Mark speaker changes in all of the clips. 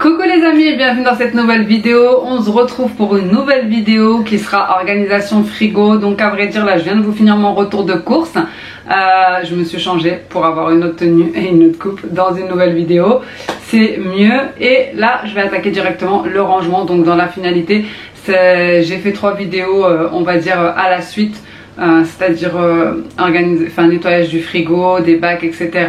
Speaker 1: Coucou les amis et bienvenue dans cette nouvelle vidéo. On se retrouve pour une nouvelle vidéo qui sera organisation frigo. Donc à vrai dire là je viens de vous finir mon retour de course. Je me suis changée pour avoir une autre tenue et une autre coupe dans une nouvelle vidéo. C'est mieux. Et là je vais attaquer directement le rangement. Donc dans la finalité j'ai fait 3 vidéos on va dire à la suite. C'est-à-dire nettoyage du frigo, des bacs, etc.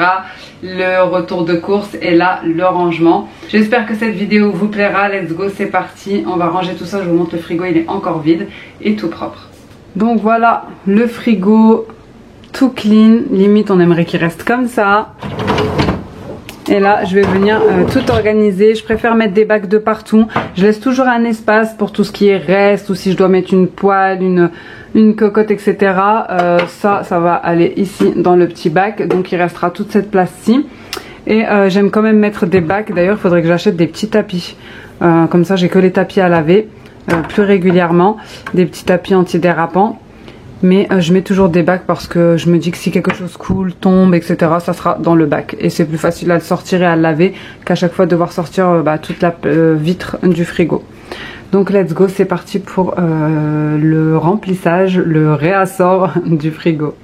Speaker 1: Le retour de course et là le rangement. J'espère que cette vidéo vous plaira. Let's go, c'est parti. On va ranger tout ça. Je vous montre le frigo, il est encore vide et tout propre. Donc voilà le frigo tout clean. Limite on aimerait qu'il reste comme ça. Et là je vais venir tout organiser. Je préfère mettre des bacs de partout. Je laisse toujours un espace pour tout ce qui est reste, ou si je dois mettre une poêle, une cocotte, etc. Ça va aller ici dans le petit bac. Donc il restera toute cette place-ci. Et j'aime quand même mettre des bacs. D'ailleurs il faudrait que j'achète des petits tapis. Comme ça j'ai que les tapis à laver plus régulièrement. Des petits tapis antidérapants. Mais je mets toujours des bacs parce que je me dis que si quelque chose coule, tombe, etc. ça sera dans le bac. Et c'est plus facile à le sortir et à le laver qu'à chaque fois devoir sortir toute la vitre du frigo. Donc let's go, c'est parti pour le remplissage, le réassort du frigo.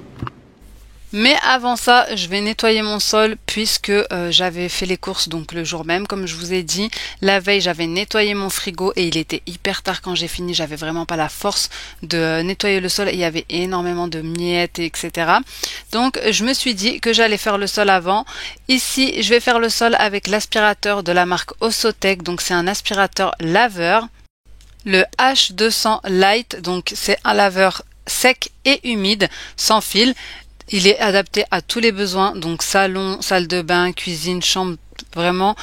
Speaker 1: Mais avant ça, je vais nettoyer mon sol puisque j'avais fait les courses donc le jour même. Comme je vous ai dit, la veille j'avais nettoyé mon frigo et il était hyper tard quand j'ai fini. J'avais vraiment pas la force de nettoyer le sol et il y avait énormément de miettes, etc. Donc je me suis dit que j'allais faire le sol avant. Ici, je vais faire le sol avec l'aspirateur de la marque Ossotec. Donc c'est un aspirateur laveur. Le H200 Light, donc c'est un laveur sec et humide, sans fil. Il est adapté à tous les besoins, donc salon, salle de bain, cuisine, chambre, vraiment,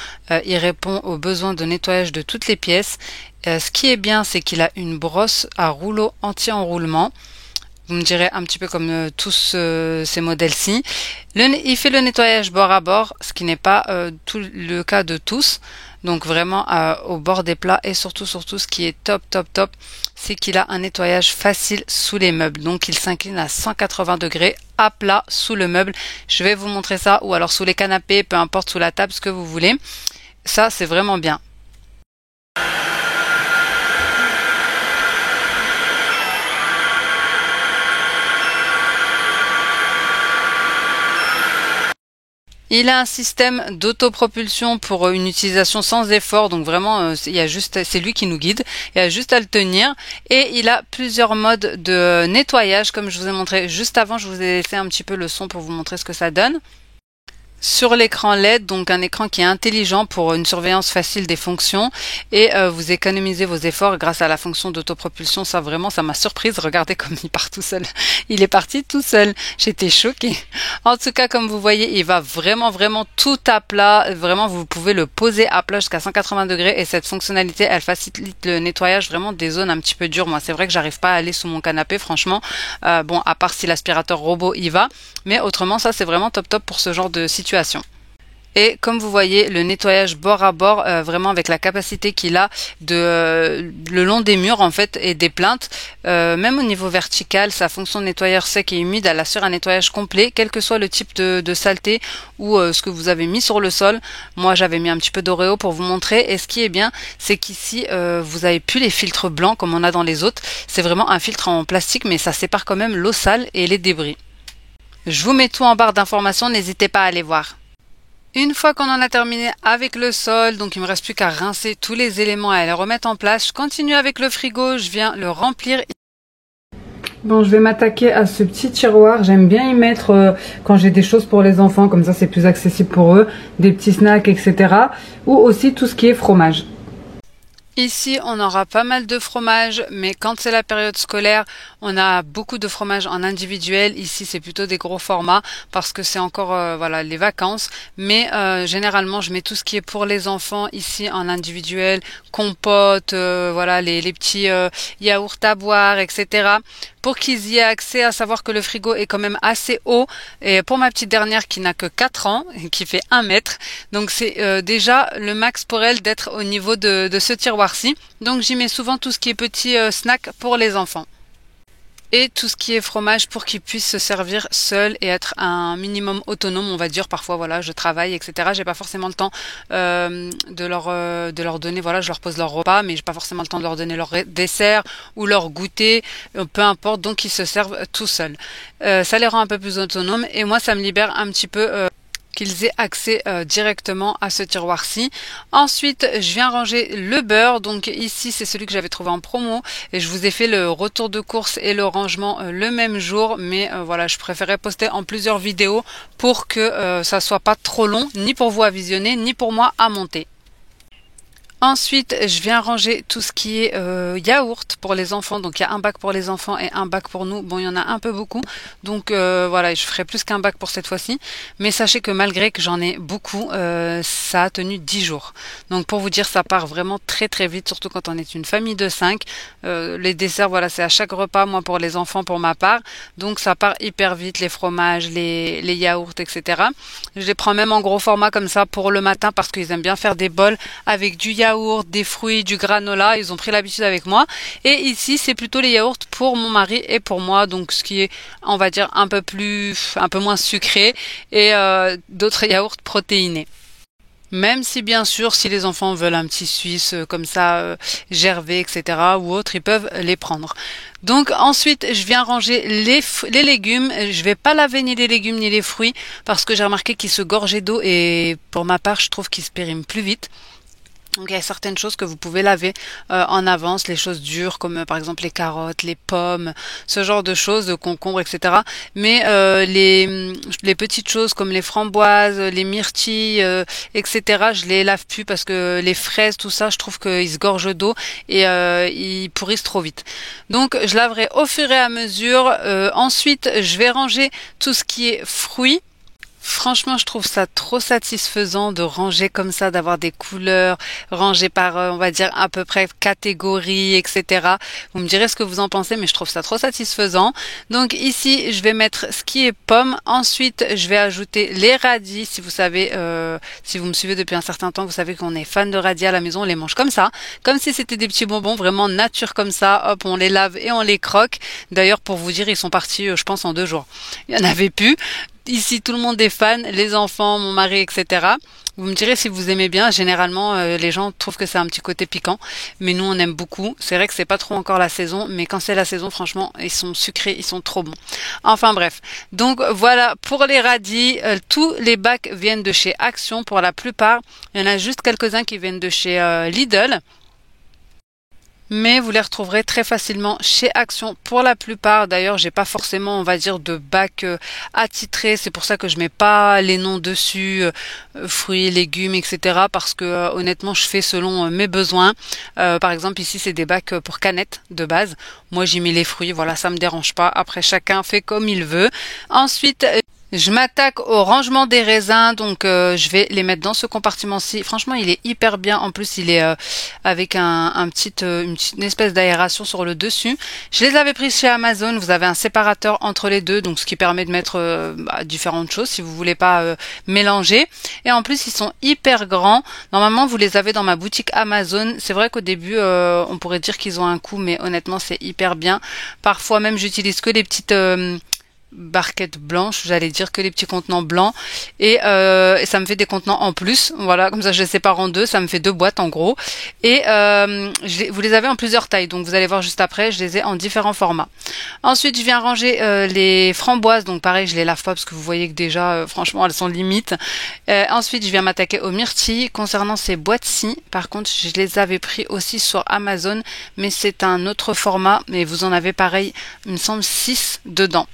Speaker 1: il répond aux besoins de nettoyage de toutes les pièces. Ce qui est bien, c'est qu'il a une brosse à rouleau anti-enroulement. Vous me direz un petit peu comme tous ces modèles-ci. Il fait le nettoyage bord à bord, ce qui n'est pas tout le cas de tous. Donc vraiment au bord des plats et surtout ce qui est top, c'est qu'il a un nettoyage facile sous les meubles. Donc il s'incline à 180 degrés à plat sous le meuble. Je vais vous montrer ça, ou alors sous les canapés, peu importe, sous la table, ce que vous voulez. Ça c'est vraiment bien. Il a un système d'autopropulsion pour une utilisation sans effort, donc vraiment c'est lui qui nous guide, il y a juste à le tenir. Et il a plusieurs modes de nettoyage, comme je vous ai montré juste avant. Je vous ai laissé un petit peu le son pour vous montrer ce que ça donne. Sur l'écran LED, donc un écran qui est intelligent pour une surveillance facile des fonctions, et vous économisez vos efforts grâce à la fonction d'autopropulsion. Ça vraiment, ça m'a surprise. Regardez comme il part tout seul. Il est parti tout seul. J'étais choquée. En tout cas, comme vous voyez, il va vraiment tout à plat. Vraiment, vous pouvez le poser à plat jusqu'à 180 degrés, et cette fonctionnalité, elle facilite le nettoyage vraiment des zones un petit peu dures. Moi, c'est vrai que j'arrive pas à aller sous mon canapé, franchement. Bon, à part si l'aspirateur robot y va, mais autrement, ça c'est vraiment top pour ce genre de situation. Et comme vous voyez, le nettoyage bord à bord, vraiment avec la capacité qu'il a le long des murs en fait et des plinthes, même au niveau vertical, sa fonction de nettoyeur sec et humide, elle assure un nettoyage complet, quel que soit le type de saleté ou ce que vous avez mis sur le sol. Moi j'avais mis un petit peu d'Oreo pour vous montrer, et ce qui est bien, c'est qu'ici vous avez plus les filtres blancs comme on a dans les autres. C'est vraiment un filtre en plastique, mais ça sépare quand même l'eau sale et les débris. Je vous mets tout en barre d'informations, n'hésitez pas à aller voir. Une fois qu'on en a terminé avec le sol, donc il me reste plus qu'à rincer tous les éléments et à les remettre en place. Je continue avec le frigo, je viens le remplir. Bon, je vais m'attaquer à ce petit tiroir. J'aime bien y mettre quand j'ai des choses pour les enfants, comme ça c'est plus accessible pour eux, des petits snacks, etc. Ou aussi tout ce qui est fromage. Ici, on aura pas mal de fromages, mais quand c'est la période scolaire, on a beaucoup de fromages en individuel. Ici, c'est plutôt des gros formats parce que c'est encore voilà les vacances. Mais généralement, je mets tout ce qui est pour les enfants ici en individuel, compote, voilà les petits yaourts à boire, etc. Pour qu'ils y aient accès, à savoir que le frigo est quand même assez haut. Et pour ma petite dernière qui n'a que 4 ans, et qui fait 1 mètre, donc c'est déjà le max pour elle d'être au niveau de ce tiroir-ci. Donc j'y mets souvent tout ce qui est petit snack pour les enfants. Et tout ce qui est fromage pour qu'ils puissent se servir seuls et être un minimum autonome, on va dire. Parfois, voilà, je travaille, etc. J'ai pas forcément le temps de leur donner, voilà, je leur pose leur repas, mais j'ai pas forcément le temps de leur donner leur dessert ou leur goûter, peu importe. Donc, ils se servent tout seuls. Ça les rend un peu plus autonomes et moi, ça me libère un petit peu. Qu'ils aient accès directement à ce tiroir-ci. Ensuite, je viens ranger le beurre. Donc ici, c'est celui que j'avais trouvé en promo et je vous ai fait le retour de course et le rangement le même jour. Mais voilà, je préférais poster en plusieurs vidéos pour que ça soit pas trop long, ni pour vous à visionner, ni pour moi à monter. Ensuite, je viens ranger tout ce qui est yaourt pour les enfants. Donc, il y a un bac pour les enfants et un bac pour nous. Bon, il y en a un peu beaucoup. Donc, voilà, je ferai plus qu'un bac pour cette fois-ci. Mais sachez que malgré que j'en ai beaucoup, ça a tenu 10 jours. Donc, pour vous dire, ça part vraiment très très vite, surtout quand on est une famille de 5. Les desserts, voilà, c'est à chaque repas, moi pour les enfants, pour ma part. Donc, ça part hyper vite, les fromages, les yaourts, etc. Je les prends même en gros format comme ça pour le matin parce qu'ils aiment bien faire des bols avec du yaourt, des fruits, du granola, ils ont pris l'habitude avec moi. Et ici, c'est plutôt les yaourts pour mon mari et pour moi, donc ce qui est, on va dire, un peu moins sucré et d'autres yaourts protéinés. Même si bien sûr, si les enfants veulent un petit suisse comme ça, gervais, etc. ou autre, ils peuvent les prendre. Donc ensuite, je viens ranger les légumes. Je vais pas laver ni les légumes ni les fruits parce que j'ai remarqué qu'ils se gorgeaient d'eau et pour ma part, je trouve qu'ils se périment plus vite. Donc il y a certaines choses que vous pouvez laver en avance, les choses dures comme par exemple les carottes, les pommes, ce genre de choses, de concombres, etc. Mais les petites choses comme les framboises, les myrtilles, etc. Je les lave plus parce que les fraises, tout ça, je trouve qu'ils se gorgent d'eau et ils pourrissent trop vite. Donc je laverai au fur et à mesure. Ensuite, je vais ranger tout ce qui est fruits. Franchement, je trouve ça trop satisfaisant de ranger comme ça, d'avoir des couleurs rangées par, on va dire, à peu près catégories, etc. Vous me direz ce que vous en pensez, mais je trouve ça trop satisfaisant. Donc ici, je vais mettre ce qui est pomme. Ensuite, je vais ajouter les radis. Si vous savez, si vous me suivez depuis un certain temps, vous savez qu'on est fan de radis à la maison. On les mange comme ça, comme si c'était des petits bonbons, vraiment nature comme ça. Hop, on les lave et on les croque. D'ailleurs, pour vous dire, ils sont partis, je pense, en 2 jours. Il y en avait plus. Ici, tout le monde est fan, les enfants, mon mari, etc. Vous me direz si vous aimez bien. Généralement, les gens trouvent que c'est un petit côté piquant, mais nous, on aime beaucoup. C'est vrai que c'est pas trop encore la saison, mais quand c'est la saison, franchement, ils sont sucrés, ils sont trop bons. Enfin bref. Donc voilà, pour les radis, tous les bacs viennent de chez Action pour la plupart. Il y en a juste quelques-uns qui viennent de chez Lidl. Mais vous les retrouverez très facilement chez Action pour la plupart. D'ailleurs, j'ai pas forcément, on va dire, de bac attitré. C'est pour ça que je mets pas les noms dessus, fruits, légumes, etc. Parce que honnêtement, je fais selon mes besoins. Par exemple, ici, c'est des bacs pour canettes de base. Moi, j'y mets les fruits. Voilà, ça me dérange pas. Après, chacun fait comme il veut. Ensuite, je m'attaque au rangement des raisins, donc je vais les mettre dans ce compartiment-ci. Franchement, il est hyper bien. En plus, il est avec une petite espèce d'aération sur le dessus. Je les avais pris chez Amazon. Vous avez un séparateur entre les deux, donc ce qui permet de mettre différentes choses si vous voulez pas mélanger. Et en plus, ils sont hyper grands. Normalement, vous les avez dans ma boutique Amazon. C'est vrai qu'au début, on pourrait dire qu'ils ont un coût, mais honnêtement, c'est hyper bien. Parfois même, j'utilise que les petites
Speaker 2: barquettes blanches, j'allais dire que les petits contenants blancs, et ça me fait des contenants en plus, voilà, comme ça je les sépare en deux, ça me fait 2 boîtes en gros, et vous les avez en plusieurs tailles, donc vous allez voir juste après, je les ai en différents formats. Ensuite je viens ranger les framboises, donc pareil je les lave pas parce que vous voyez que déjà franchement elles sont limites. Ensuite je viens m'attaquer aux myrtilles. Concernant ces boîtes-ci, par contre je les avais pris aussi sur Amazon, mais c'est un autre format, mais vous en avez pareil, il me semble 6 dedans.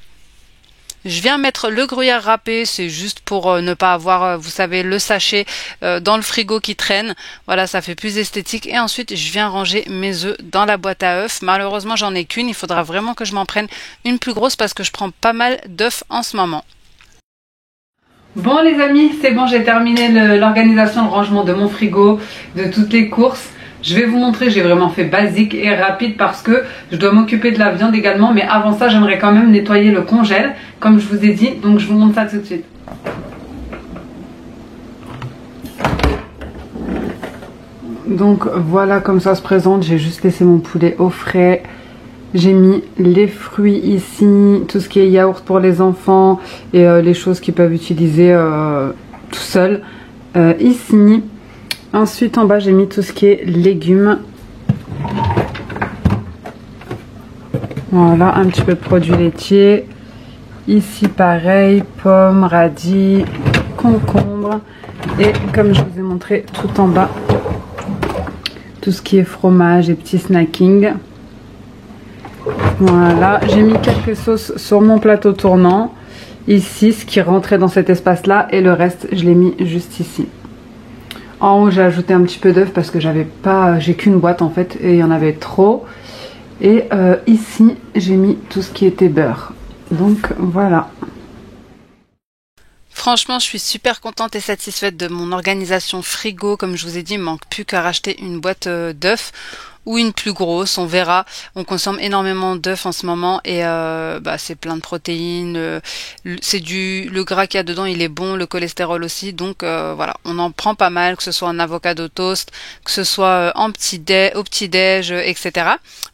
Speaker 2: Je viens mettre le gruyère râpé, c'est juste pour ne pas avoir, vous savez, le sachet dans le frigo qui traîne. Voilà, ça fait plus esthétique. Et ensuite, je viens ranger mes œufs dans la boîte à œufs. Malheureusement, j'en ai qu'une. Il faudra vraiment que je m'en prenne une plus grosse parce que je prends pas mal d'œufs en ce moment.
Speaker 1: Bon les amis, c'est bon, j'ai terminé l'organisation, le rangement de mon frigo, de toutes les courses. Je vais vous montrer, j'ai vraiment fait basique et rapide parce que je dois m'occuper de la viande également. Mais avant ça, j'aimerais quand même nettoyer le congèle, comme je vous ai dit. Donc je vous montre ça tout de suite. Donc voilà comme ça se présente. J'ai juste laissé mon poulet au frais. J'ai mis les fruits ici, tout ce qui est yaourt pour les enfants et les choses qu'ils peuvent utiliser tout seuls ici. Ensuite en bas j'ai mis tout ce qui est légumes. Voilà, un petit peu de produits laitiers. Ici pareil, pommes, radis, concombres. Et comme je vous ai montré tout en bas, tout ce qui est fromage et petits snacking. Voilà, j'ai mis quelques sauces sur mon plateau tournant. Ici, ce qui rentrait dans cet espace-là. Et le reste, je l'ai mis juste ici. En haut, j'ai ajouté un petit peu d'œuf parce que j'ai qu'une boîte en fait. Et il y en avait trop. Et ici, j'ai mis tout ce qui était beurre. Donc, voilà.
Speaker 2: Franchement, je suis super contente et satisfaite de mon organisation frigo. Comme je vous ai dit, il manque plus qu'à racheter une boîte d'œufs ou une plus grosse, on verra. On consomme énormément d'œufs en ce moment et c'est plein de protéines. Le gras qu'il y a dedans, il est bon, le cholestérol aussi. Donc voilà, on en prend pas mal, que ce soit en avocado toast, que ce soit au petit-déj, etc.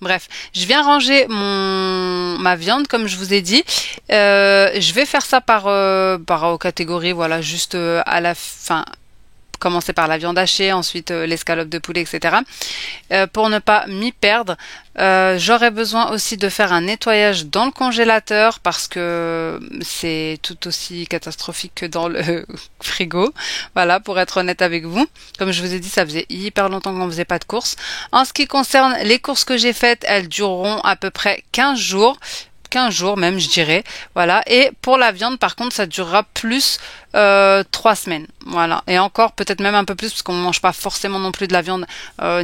Speaker 2: Bref, je viens ranger ma viande comme je vous ai dit. Je vais faire ça par catégorie, voilà, juste à la fin. Commencer par la viande hachée, ensuite l'escalope de poulet, etc. Pour ne pas m'y perdre, j'aurais besoin aussi de faire un nettoyage dans le congélateur parce que c'est tout aussi catastrophique que dans le frigo. Voilà, pour être honnête avec vous. Comme je vous ai dit, ça faisait hyper longtemps qu'on faisait pas de courses. En ce qui concerne les courses que j'ai faites, elles dureront à peu près 15 jours. 15 jours même je dirais, voilà. Et pour la viande par contre ça durera plus 3 semaines, voilà. Et encore peut-être même un peu plus parce qu'on ne mange pas forcément non plus de la viande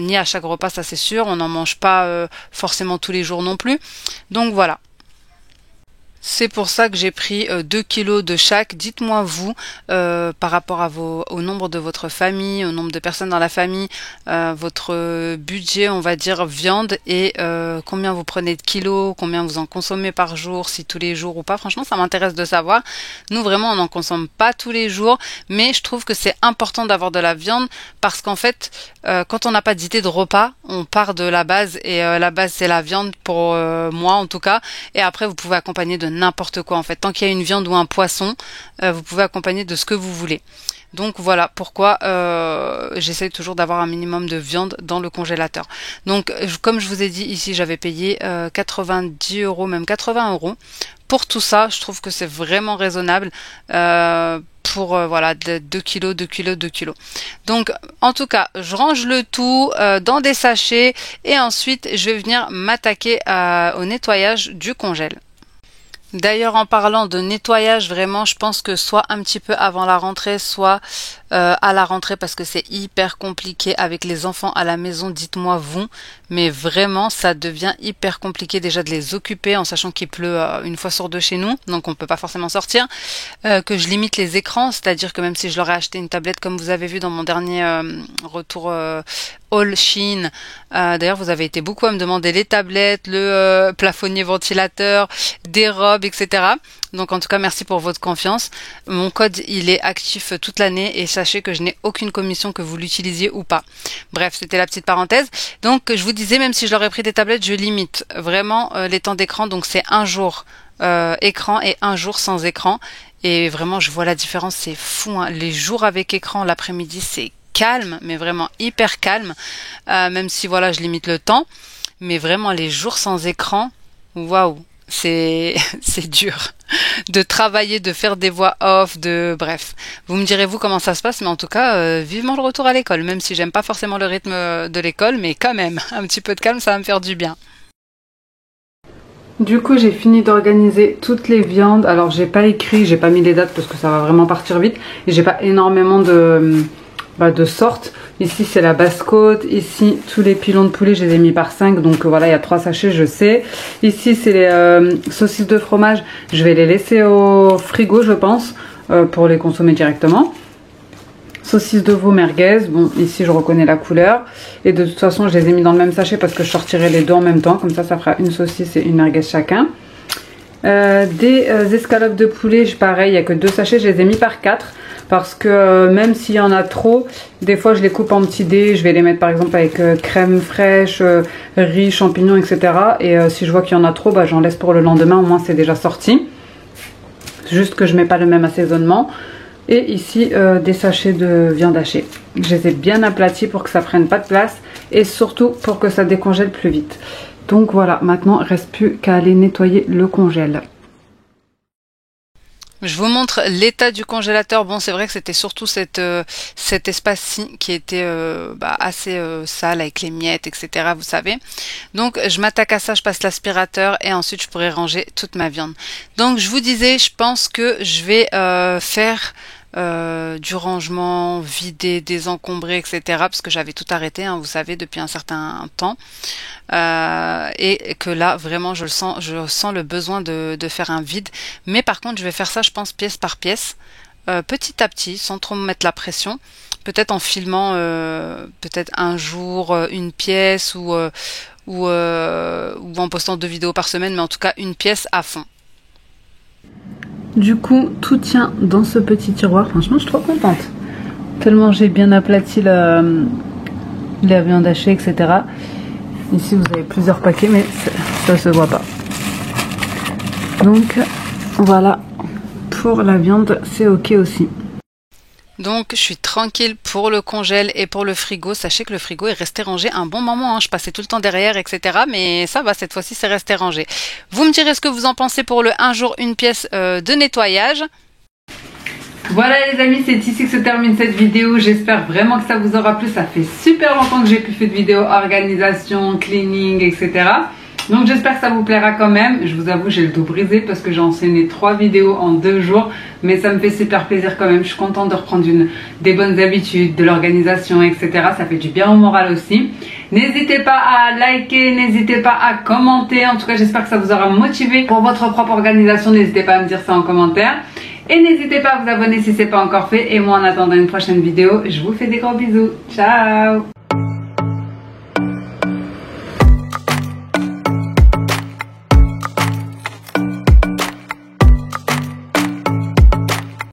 Speaker 2: ni à chaque repas, ça c'est sûr, on n'en mange pas forcément tous les jours non plus, donc voilà. C'est pour ça que j'ai pris 2 kilos de chaque. Dites-moi vous, par rapport à au nombre de votre famille, au nombre de personnes dans la famille, votre budget, on va dire, viande et combien vous prenez de kilos, combien vous en consommez par jour, si tous les jours ou pas. Franchement, ça m'intéresse de savoir. Nous, vraiment, on n'en consomme pas tous les jours, mais je trouve que c'est important d'avoir de la viande parce qu'en fait, quand on n'a pas d'idée de repas, on part de la base et la base, c'est la viande pour moi en tout cas. Et après, vous pouvez accompagner de n'importe quoi en fait. Tant qu'il y a une viande ou un poisson, vous pouvez accompagner de ce que vous voulez. Donc voilà pourquoi j'essaie toujours d'avoir un minimum de viande dans le congélateur. Donc comme je vous ai dit ici, j'avais payé 90 euros, même 80 euros. Pour tout ça, je trouve que c'est vraiment raisonnable pour voilà 2 kilos, 2 kilos, 2 kilos. Donc en tout cas, je range le tout dans des sachets et ensuite je vais venir m'attaquer au nettoyage du congèle. D'ailleurs, en parlant de nettoyage, vraiment, je pense que soit un petit peu avant la rentrée, soit à la rentrée, parce que c'est hyper compliqué avec les enfants à la maison, dites-moi vous, mais vraiment, ça devient hyper compliqué déjà de les occuper, en sachant qu'il pleut une fois sur deux chez nous, donc on peut pas forcément sortir, que je limite les écrans, c'est-à-dire que même si je leur ai acheté une tablette, comme vous avez vu dans mon dernier retour All Shein. D'ailleurs, vous avez été beaucoup à me demander les tablettes, le plafonnier ventilateur, des robes, etc. Donc en tout cas, merci pour votre confiance. Mon code, il est actif toute l'année et sachez que je n'ai aucune commission que vous l'utilisiez ou pas. Bref, c'était la petite parenthèse. Donc je vous disais, même si je leur ai pris des tablettes, je limite vraiment les temps d'écran. Donc c'est un jour écran et un jour sans écran. Et vraiment, je vois la différence, c'est fou, hein. Les jours avec écran, l'après-midi, c'est calme, mais vraiment hyper calme. Même si voilà, je limite le temps. Mais vraiment, les jours sans écran, waouh, c'est dur de travailler, de faire des voix off, bref. Vous me direz vous comment ça se passe, mais en tout cas, vivement le retour à l'école, même si j'aime pas forcément le rythme de l'école, mais quand même, un petit peu de calme, ça va me faire du bien.
Speaker 1: Du coup, j'ai fini d'organiser toutes les viandes. Alors, j'ai pas écrit, j'ai pas mis les dates parce que ça va vraiment partir vite. Et j'ai pas énormément de sortes. Ici, c'est la basse-côte. Ici, tous les pilons de poulet, je les ai mis par 5. Donc voilà, il y a 3 sachets, je sais. Ici, c'est les saucisses de fromage. Je vais les laisser au frigo, je pense, pour les consommer directement. Saucisses de veau merguez, bon ici je reconnais la couleur et de toute façon je les ai mis dans le même sachet parce que je sortirai les deux en même temps, comme ça fera une saucisse et une merguez chacun. Des escalopes de poulet, pareil, il n'y a que 2 sachets, je les ai mis par 4 parce que même s'il y en a trop, des fois je les coupe en petits dés, je vais les mettre par exemple avec crème fraîche, riz, champignons, etc. Et si je vois qu'il y en a trop, j'en laisse pour le lendemain, au moins c'est déjà sorti. Juste que je mets pas le même assaisonnement. Et ici des sachets de viande hachée. Je les ai bien aplatis pour que ça prenne pas de place et surtout pour que ça décongèle plus vite. Donc voilà, maintenant il ne reste plus qu'à aller nettoyer le congèle.
Speaker 2: Je vous montre l'état du congélateur. Bon, c'est vrai que c'était surtout cet espace-ci qui était assez sale avec les miettes, etc. Vous savez. Donc, je m'attaque à ça, je passe l'aspirateur et ensuite je pourrai ranger toute ma viande. Donc, je vous disais, je pense que je vais faire du rangement, vider, désencombrer, etc. Parce que j'avais tout arrêté, hein, vous savez, depuis un certain temps. Et que là, vraiment, je sens le besoin de faire un vide. Mais par contre, je vais faire ça, je pense, pièce par pièce, petit à petit, sans trop me mettre la pression. Peut-être en filmant, peut-être un jour, une pièce ou en postant 2 vidéos par semaine, mais en tout cas, une pièce à fond.
Speaker 1: Du coup, tout tient dans ce petit tiroir. Franchement, je suis trop contente. Tellement j'ai bien aplati la viande hachée, etc. Ici, vous avez plusieurs paquets, mais ça se voit pas. Donc, voilà. Pour la viande, c'est ok aussi.
Speaker 2: Donc, je suis tranquille pour le congèle et pour le frigo. Sachez que le frigo est resté rangé un bon moment, hein. Je passais tout le temps derrière, etc. Mais ça va, cette fois-ci, c'est resté rangé. Vous me direz ce que vous en pensez pour le un jour, une pièce de nettoyage.
Speaker 1: Voilà les amis, c'est ici que se termine cette vidéo. J'espère vraiment que ça vous aura plu. Ça fait super longtemps que j'ai pu faire de vidéos organisation, cleaning, etc. Donc j'espère que ça vous plaira quand même. Je vous avoue, j'ai le dos brisé parce que j'ai enchaîné 3 vidéos en 2 jours. Mais ça me fait super plaisir quand même. Je suis contente de reprendre des bonnes habitudes, de l'organisation, etc. Ça fait du bien au moral aussi. N'hésitez pas à liker, n'hésitez pas à commenter. En tout cas, j'espère que ça vous aura motivé pour votre propre organisation. N'hésitez pas à me dire ça en commentaire. Et n'hésitez pas à vous abonner si ce n'est pas encore fait. Et moi, en attendant une prochaine vidéo, je vous fais des gros bisous. Ciao!